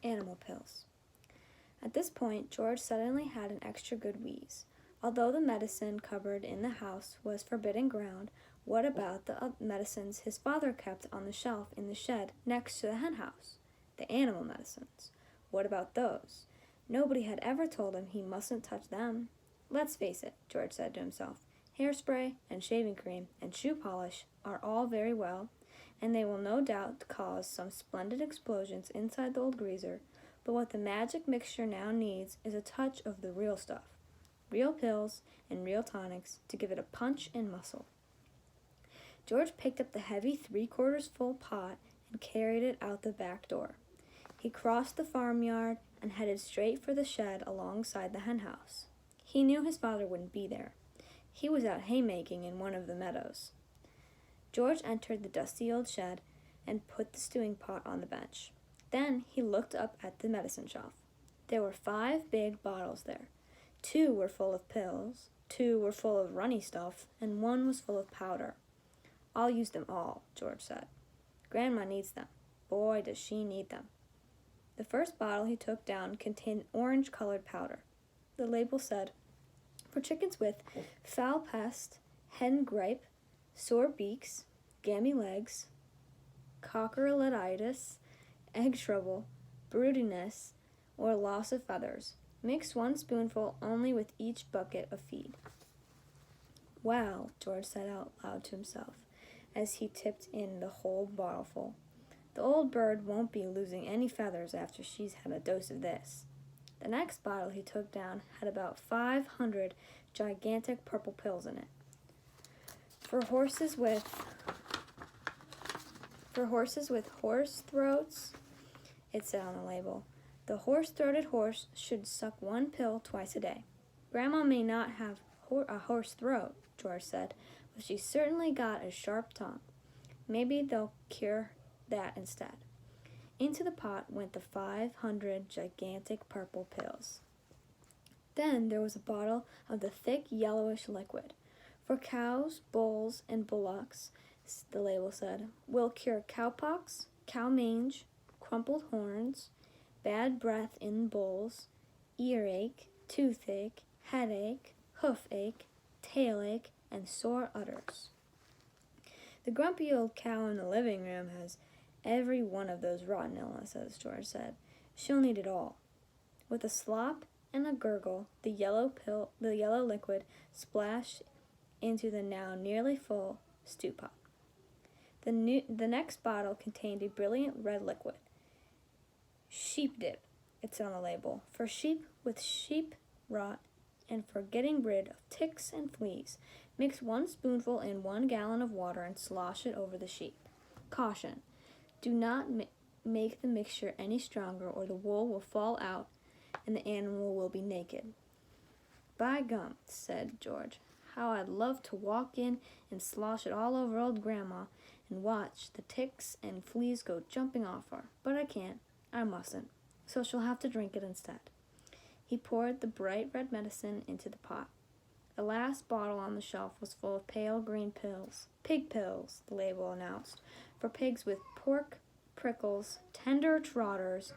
Animal pills. At this point, George suddenly had an extra good wheeze. Although the medicine cupboard in the house was forbidden ground, what about the medicines his father kept on the shelf in the shed next to the hen house? The animal medicines. What about those? Nobody had ever told him he mustn't touch them. Let's face it, George said to himself. Hairspray and shaving cream and shoe polish are all very well, and they will no doubt cause some splendid explosions inside the old greaser, but what the magic mixture now needs is a touch of the real stuff. Real pills and real tonics to give it a punch and muscle. George picked up the heavy 3/4 full pot and carried it out the back door. He crossed the farmyard and headed straight for the shed alongside the hen house. He knew his father wouldn't be there. He was out haymaking in one of the meadows. George entered the dusty old shed and put the stewing pot on the bench. Then he looked up at the medicine shelf. There were 5 big bottles there. 2 were full of pills, 2 were full of runny stuff, and 1 was full of powder. I'll use them all, George said. Grandma needs them. Boy, does she need them. The first bottle he took down contained orange-colored powder. The label said, for chickens with foul pest, hen gripe, sore beaks, gammy legs, cockeritis, egg trouble, broodiness, or loss of feathers. Mix 1 spoonful only with each bucket of feed. Wow, George said out loud to himself as he tipped in the whole bottleful. The old bird won't be losing any feathers after she's had a dose of this. The next bottle he took down had about 500 gigantic purple pills in it. For horses with horse throats, it said on the label, the horse-throated horse should suck 1 pill twice a day. Grandma may not have a horse throat, George said, but she certainly got a sharp tongue. Maybe they'll cure that instead. Into the pot went the 500 gigantic purple pills. Then there was a bottle of the thick yellowish liquid. For cows, bulls, and bullocks, the label said, will cure cowpox, cow mange, crumpled horns, bad breath in bulls, earache, toothache, headache, hoofache, tailach, and sore udders. The grumpy old cow in the living room has every one of those rotten illnesses, George said. She'll need it all. With a slop and a gurgle, the yellow liquid splashed into the now nearly full stew pot. The next bottle contained a brilliant red liquid. Sheep dip, it said on the label, for sheep with sheep rot and for getting rid of ticks and fleas. Mix 1 spoonful in 1 gallon of water and slosh it over the sheep. Caution, do not make the mixture any stronger or the wool will fall out and the animal will be naked. By gum, said George, how I'd love to walk in and slosh it all over old Grandma and watch the ticks and fleas go jumping off her. But I can't. I mustn't. So she'll have to drink it instead. He poured the bright red medicine into the pot. The last bottle on the shelf was full of pale green pills. Pig pills, the label announced, for pigs with pork, prickles, tender trotters,